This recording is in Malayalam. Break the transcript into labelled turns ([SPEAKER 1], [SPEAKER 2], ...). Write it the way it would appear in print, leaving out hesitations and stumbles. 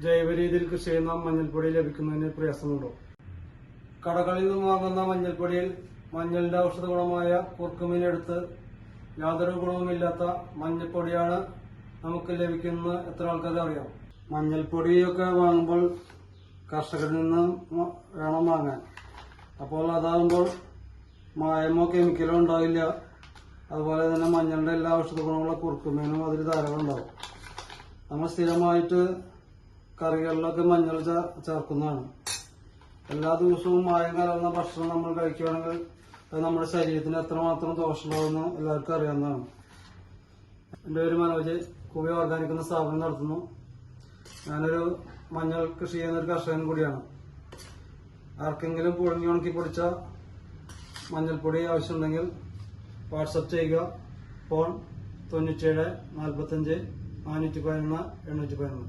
[SPEAKER 1] ജൈവ രീതിയിൽ കൃഷി ചെയ്യുന്ന മഞ്ഞൾപ്പൊടി ലഭിക്കുന്നതിന് പ്രയാസമുണ്ടോ? കടകളിൽ നിന്ന് വാങ്ങുന്ന മഞ്ഞൾപ്പൊടിയിൽ മഞ്ഞളിന്റെ ഔഷധ ഗുണമായ കുർക്കുമിനെടുത്ത് യാതൊരു ഗുണവുമില്ലാത്ത മഞ്ഞൾപ്പൊടിയാണ് നമുക്ക് ലഭിക്കുന്നത്. എത്ര ആൾക്കാർക്ക് അറിയാം? മഞ്ഞൾപ്പൊടിയൊക്കെ വാങ്ങുമ്പോൾ കർഷകരിൽ നിന്ന് വേണം വാങ്ങാൻ. അപ്പോൾ അതാകുമ്പോൾ മായമോ കെമിക്കലോ ഉണ്ടാവില്ല. അതുപോലെ തന്നെ മഞ്ഞളുടെ എല്ലാ ഔഷധ ഗുണമുള്ള കുർക്കുമീനും അതിൽ ധാരാളം ഉണ്ടാവും. നമ്മൾ സ്ഥിരമായിട്ട് കറികളിലൊക്കെ മഞ്ഞൾ ചേർക്കുന്നതാണ്. എല്ലാ ദിവസവും മായം കലർന്ന ഭക്ഷണം നമ്മൾ കഴിക്കുകയാണെങ്കിൽ അത് നമ്മുടെ ശരീരത്തിന് എത്രമാത്രം ദോഷമുണ്ടാവുമെന്ന് എല്ലാവർക്കും അറിയാവുന്നതാണ്. എൻ്റെ പേര് മനോജ്, കൂവി ഓർഗാനിക് എന്ന സ്ഥാപനം നടത്തുന്നു. ഞാനൊരു മഞ്ഞൾ കൃഷി ചെയ്യുന്ന ഒരു കർഷകൻ കൂടിയാണ്. ആർക്കെങ്കിലും പുഴുങ്ങി ഉണക്കി പൊടിച്ച മഞ്ഞൾപ്പൊടി ആവശ്യമുണ്ടെങ്കിൽ വാട്സപ്പ് ചെയ്യുക. ഫോൺ 97 45 411 811.